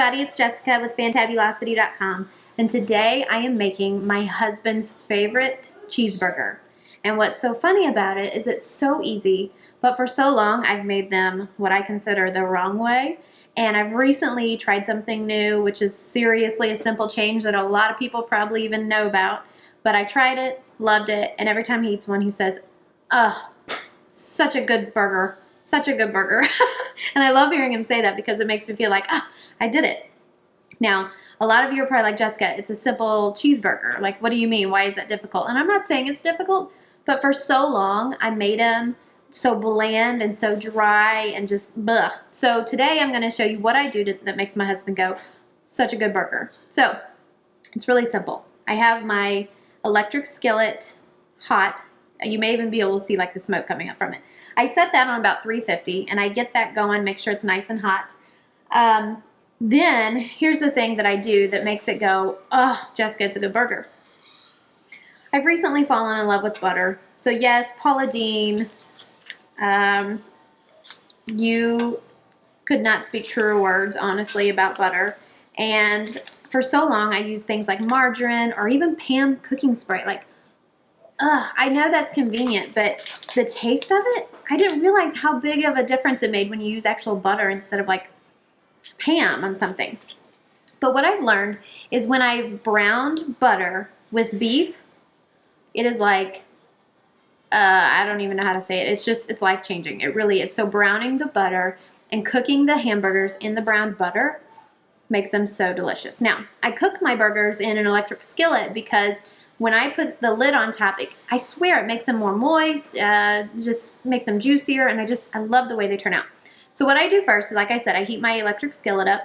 everybody, it's Jessica with Fantabulosity.com, and today I am making my husband's favorite cheeseburger. And what's so funny about it is it's so easy, but for so long I've made them what I consider the wrong way. And I've recently tried something new, which is seriously a simple change that a lot of people probably even know about. But I tried it, loved it, and every time he eats one he says, "Ugh, such a good burger. Such a good burger." And I love hearing him say that because it makes me feel like, ah, I did it. Now, a lot of you are probably like, Jessica, it's a simple cheeseburger. Like, what do you mean? Why is that difficult? And I'm not saying it's difficult, but for so long, I made them so bland and so dry and just bleh. So today I'm going to show you what I do that makes my husband go, such a good burger. So it's really simple. I have my electric skillet hot. You may even be able to see like the smoke coming up from it. I set that on about 350 and I get that going, make sure it's nice and hot. Then here's the thing that I do that makes it go, oh, Jessica, it's a good burger. I've recently fallen in love with butter. So yes, Paula Deen, you could not speak truer words, honestly, about butter. And for so long, I used things like margarine or even Pam cooking spray. Like, I know that's convenient, but the taste of it, I didn't realize how big of a difference it made when you use actual butter instead of like Pam on something. But what I've learned is when I've browned butter with beef, it is like, I don't even know how to say it. It's life-changing. It really is. So browning the butter and cooking the hamburgers in the browned butter makes them so delicious. Now, I cook my burgers in an electric skillet because when I put the lid on top, I swear it makes them more moist, just makes them juicier, and I love the way they turn out. So what I do first is, like I said, I heat my electric skillet up,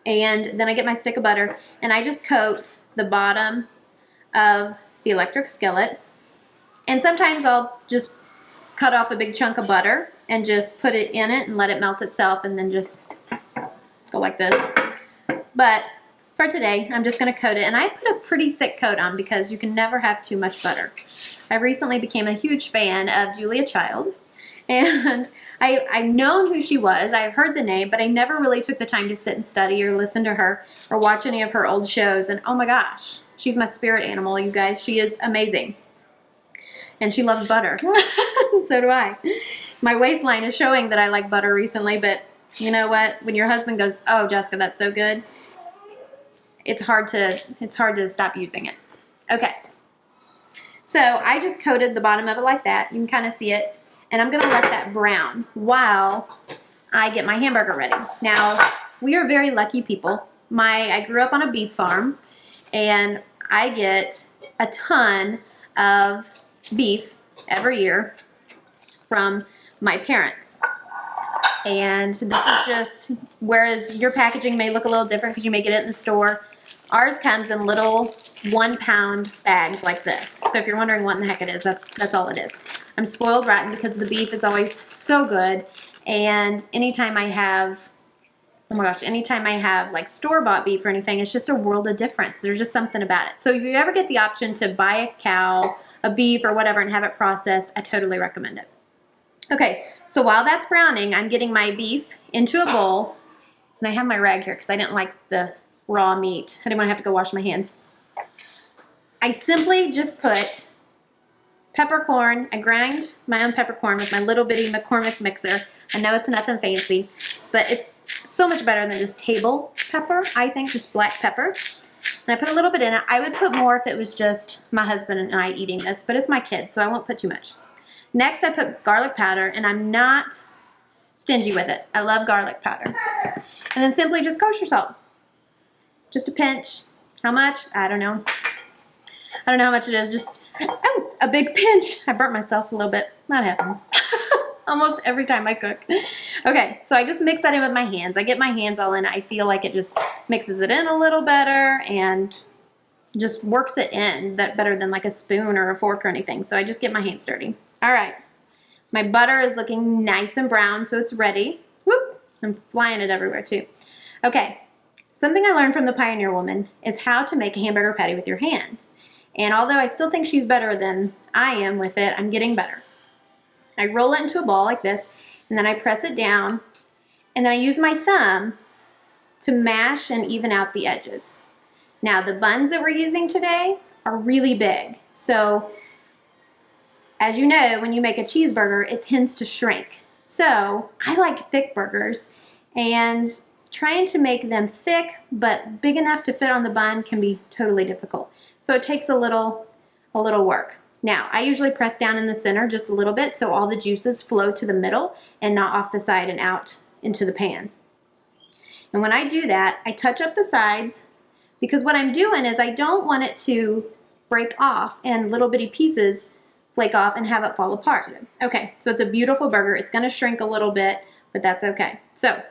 and then I get my stick of butter, and I just coat the bottom of the electric skillet. And sometimes I'll just cut off a big chunk of butter and just put it in it and let it melt itself, and then just go like this. But for today, I'm just going to coat it, and I put a pretty thick coat on because you can never have too much butter. I recently became a huge fan of Julia Child, and I've known who she was. I've heard the name, but I never really took the time to sit and study or listen to her or watch any of her old shows, and oh my gosh, she's my spirit animal, you guys. She is amazing, and she loves butter. So do I. My waistline is showing that I like butter recently, but you know what? When your husband goes, "Oh, Jessica, that's so good," it's hard to stop using it. Okay. So I just coated the bottom of it like that. You can kind of see it. And I'm going to let that brown while I get my hamburger ready. Now, we are very lucky people. I grew up on a beef farm, and I get a ton of beef every year from my parents. And this is just, whereas your packaging may look a little different because you may get it in the store, ours comes in little 1-pound bags like this. So if you're wondering what in the heck it is, that's all it is. I'm spoiled rotten because the beef is always so good, and anytime I have, oh my gosh, anytime I have like store-bought beef or anything, it's just a world of difference. There's just something about it. So if you ever get the option to buy a cow, a beef or whatever and have it processed, I totally recommend it. Okay, so while that's browning, I'm getting my beef into a bowl, and I have my rag here because I didn't like the raw meat. I didn't want to have to go wash my hands. I simply just put peppercorn. I grind my own peppercorn with my little bitty McCormick mixer. I know it's nothing fancy, but it's so much better than just table pepper, I think, just black pepper. And I put a little bit in it. I would put more if it was just my husband and I eating this, but it's my kids, so I won't put too much. Next, I put garlic powder, and I'm not stingy with it. I love garlic powder. And then simply just kosher salt. Just a pinch. How much? I don't know. I don't know how much it is. Just, oh, a big pinch. I burnt myself a little bit. That happens. Almost every time I cook. Okay, so I just mix that in with my hands. I get my hands all in. I feel like it just mixes it in a little better and just works it in better than like a spoon or a fork or anything. So I just get my hands dirty. All right. My butter is looking nice and brown, so it's ready. Whoop! I'm flying it everywhere too. Okay. Something I learned from the Pioneer Woman is how to make a hamburger patty with your hands. And although I still think she's better than I am with it, I'm getting better. I roll it into a ball like this, and then I press it down, and then I use my thumb to mash and even out the edges. Now the buns that we're using today are really big. So as you know, when you make a cheeseburger, it tends to shrink. So I like thick burgers, and trying to make them thick but big enough to fit on the bun can be totally difficult. So it takes a little work. Now, I usually press down in the center just a little bit so all the juices flow to the middle and not off the side and out into the pan. And when I do that, I touch up the sides, because what I'm doing is I don't want it to break off and little bitty pieces flake off and have it fall apart. Okay, so it's a beautiful burger. It's gonna shrink a little bit, but that's okay. So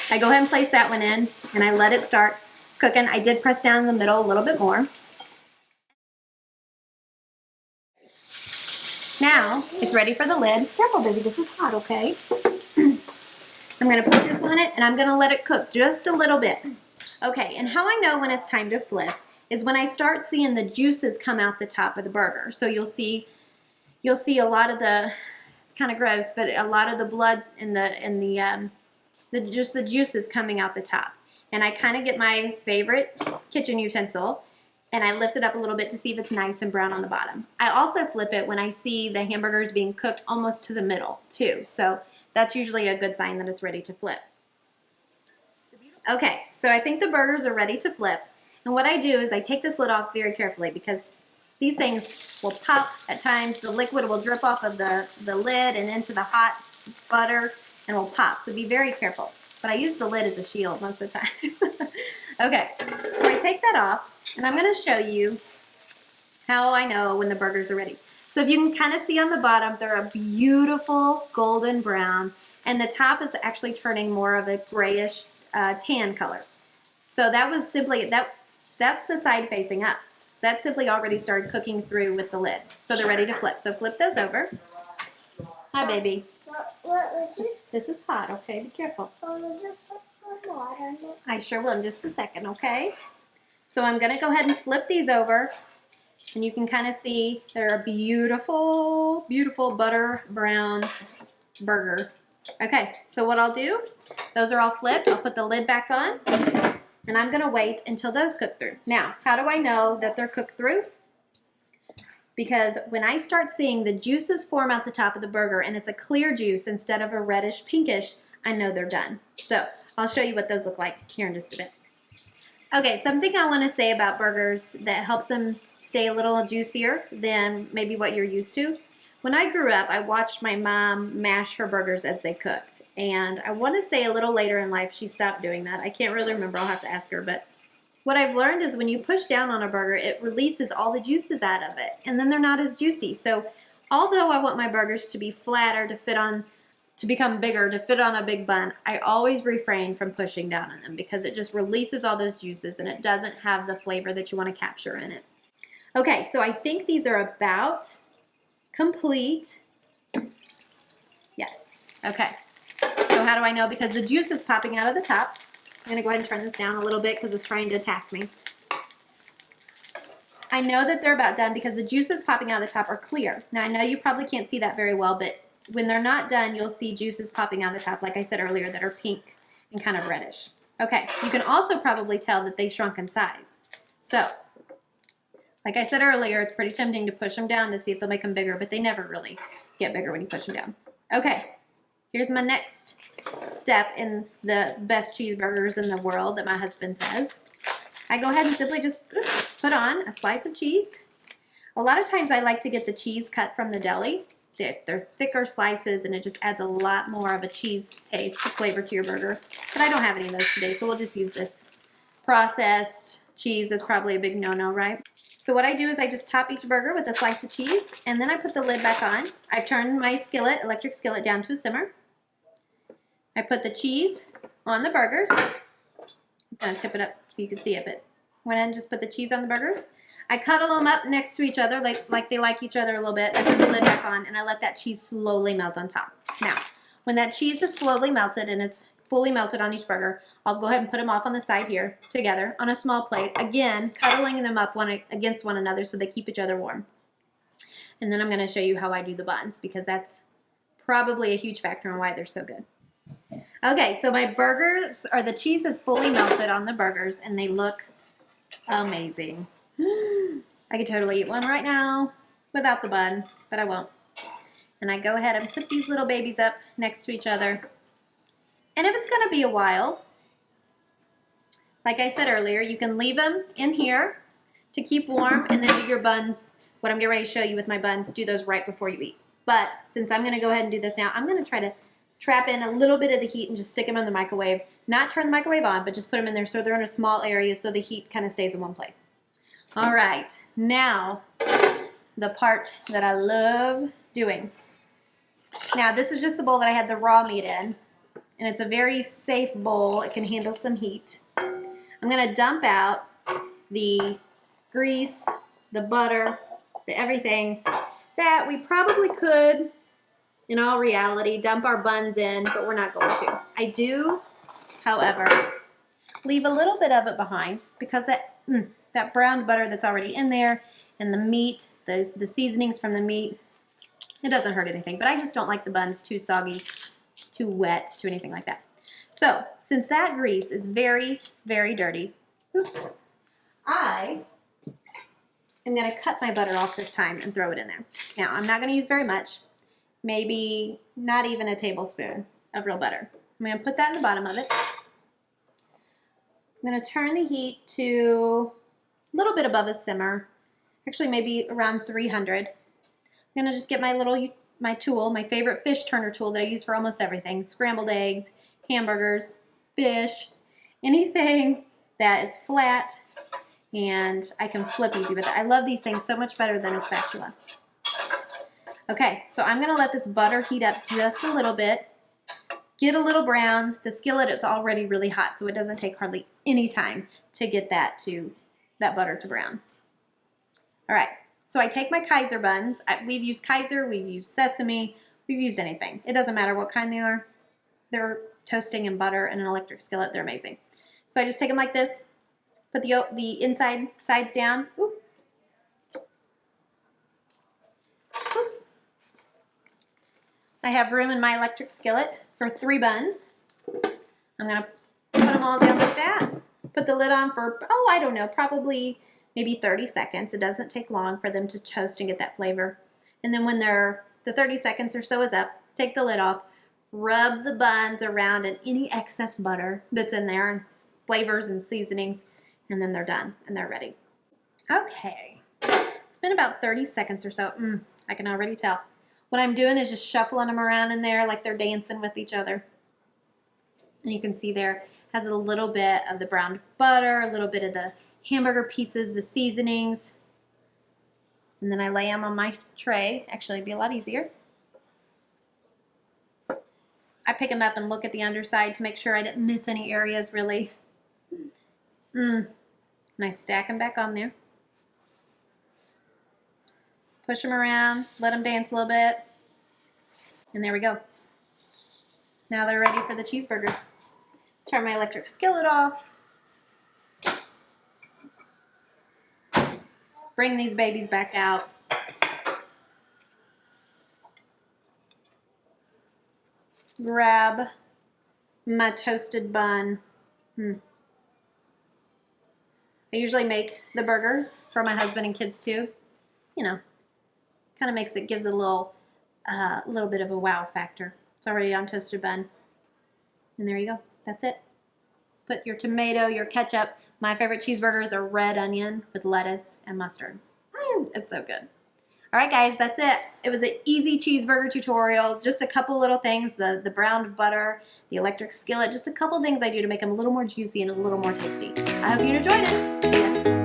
I go ahead and place that one in, and I let it start cooking. I did press down in the middle a little bit more. Now it's ready for the lid. Careful, baby, this is hot, okay? I'm gonna put this on it, and I'm gonna let it cook just a little bit. Okay, and how I know when it's time to flip is when I start seeing the juices come out the top of the burger. So you'll see a lot of the, it's kind of gross, but a lot of the blood and just the juices coming out the top. And I kind of get my favorite kitchen utensil, and I lift it up a little bit to see if it's nice and brown on the bottom. I also flip it when I see the hamburgers being cooked almost to the middle too. So that's usually a good sign that it's ready to flip. Okay, so I think the burgers are ready to flip. And what I do is I take this lid off very carefully, because these things will pop at times. The liquid will drip off of the lid and into the hot butter and will pop. So be very careful. But I use the lid as a shield most of the time. Okay, so I take that off, and I'm going to show you how I know when the burgers are ready. So if you can kind of see on the bottom, they're a beautiful golden brown, and the top is actually turning more of a grayish tan color. So that was simply, that's the side facing up. That simply already started cooking through with the lid. So they're ready to flip. So flip those over. Hi, baby. This is hot, okay? Be careful. I sure will in just a second, okay? So I'm going to go ahead and flip these over, and you can kind of see they're a beautiful, beautiful butter brown burger. Okay, so what I'll do, those are all flipped. I'll put the lid back on, and I'm going to wait until those cook through. Now, how do I know that they're cooked through? Because when I start seeing the juices form out the top of the burger, and it's a clear juice instead of a reddish pinkish, I know they're done. So I'll show you what those look like here in just a bit. Okay, something I want to say about burgers that helps them stay a little juicier than maybe what you're used to. When I grew up, I watched my mom mash her burgers as they cooked. And I want to say a little later in life, she stopped doing that. I can't really remember. I'll have to ask her. But what I've learned is when you push down on a burger, it releases all the juices out of it. And then they're not as juicy. So although I want my burgers to be flatter, to become bigger, to fit on a big bun, I always refrain from pushing down on them, because it just releases all those juices and it doesn't have the flavor that you want to capture in it. Okay, so I think these are about complete. Yes. Okay. So how do I know? Because the juice is popping out of the top. I'm going to go ahead and turn this down a little bit because it's trying to attack me. I know that they're about done because the juices popping out of the top are clear. Now, I know you probably can't see that very well, but when they're not done, you'll see juices popping out of the top, like I said earlier, that are pink and kind of reddish. Okay, you can also probably tell that they shrunk in size. So, like I said earlier, it's pretty tempting to push them down to see if they'll make them bigger, but they never really get bigger when you push them down. Okay, here's my next step in the best cheeseburgers in the world that my husband says. I go ahead and simply just put on a slice of cheese. A lot of times I like to get the cheese cut from the deli. They're thicker slices, and it just adds a lot more of a cheese taste, flavor to your burger. But I don't have any of those today, so we'll just use this. Processed cheese is probably a big no-no, right? So what I do is I just top each burger with a slice of cheese, and then I put the lid back on. I've turned my skillet, electric skillet, down to a simmer. I put the cheese on the burgers. I'm just going to tip it up so you can see it, but went ahead and just put the cheese on the burgers. I cuddle them up next to each other like they like each other a little bit. I put the lid back on, and I let that cheese slowly melt on top. Now, when that cheese is slowly melted and it's fully melted on each burger, I'll go ahead and put them off on the side here together on a small plate. Again, cuddling them up against one another so they keep each other warm. And then I'm going to show you how I do the buns, because that's probably a huge factor in why they're so good. Okay, so my burgers, or the cheese is fully melted on the burgers, and they look amazing. I could totally eat one right now without the bun, but I won't. And I go ahead and put these little babies up next to each other. And if it's gonna be a while, like I said earlier, you can leave them in here to keep warm and then do your buns. What I'm getting ready to show you with my buns, do those right before you eat. But since I'm gonna go ahead and do this now, I'm gonna try to trap in a little bit of the heat and just stick them in the microwave. Not turn the microwave on, but just put them in there so they're in a small area so the heat kind of stays in one place. All right, now the part that I love doing. Now this is just the bowl that I had the raw meat in, and it's a very safe bowl. It can handle some heat. I'm gonna dump out the grease, the butter, the everything that we probably could, in all reality, dump our buns in, but we're not going to. I do, however, leave a little bit of it behind because that browned butter that's already in there and the meat, the seasonings from the meat, it doesn't hurt anything, but I just don't like the buns too soggy, too wet, too anything like that. So, since that grease is very, very dirty, I am going to cut my butter off this time and throw it in there. Now, I'm not going to use very much, maybe not even a tablespoon of real butter. I'm going to put that in the bottom of it. I'm going to turn the heat to a little bit above a simmer, actually maybe around 300. I'm going to just get my tool, my favorite fish turner tool that I use for almost everything, scrambled eggs, hamburgers, fish, anything that is flat and I can flip easy with it. I love these things so much better than a spatula. Okay, so I'm going to let this butter heat up just a little bit, get a little brown. The skillet is already really hot, so it doesn't take hardly any time to get that butter to brown. All right, so I take my Kaiser buns. We've used Kaiser, we've used sesame, we've used anything. It doesn't matter what kind they are. They're toasting in butter in an electric skillet. They're amazing. So I just take them like this, put the inside sides down. Ooh. Ooh. I have room in my electric skillet for 3 buns. I'm going to put them all down like that. Put the lid on for, I don't know, probably maybe 30 seconds. It doesn't take long for them to toast and get that flavor. And then when the 30 seconds or so is up, take the lid off, rub the buns around in any excess butter that's in there and flavors and seasonings, and then they're done and they're ready. Okay, it's been about 30 seconds or so. I can already tell. What I'm doing is just shuffling them around in there like they're dancing with each other. And you can see there has a little bit of the browned butter, a little bit of the hamburger pieces, the seasonings. And then I lay them on my tray. Actually, it'd be a lot easier. I pick them up and look at the underside to make sure I didn't miss any areas really. And I stack them back on there. Push them around, let them dance a little bit. And there we go. Now they're ready for the cheeseburgers. Turn my electric skillet off. Bring these babies back out. Grab my toasted bun. I usually make the burgers for my husband and kids too. You know, kind of gives it a little bit of a wow factor. It's already on toasted bun. And there you go. That's it. Put your tomato, your ketchup. My favorite cheeseburgers are red onion with lettuce and mustard. It's so good. All right, guys, that's it. It was an easy cheeseburger tutorial. Just a couple little things, the browned butter, the electric skillet, just a couple things I do to make them a little more juicy and a little more tasty. I hope you enjoyed it. See ya.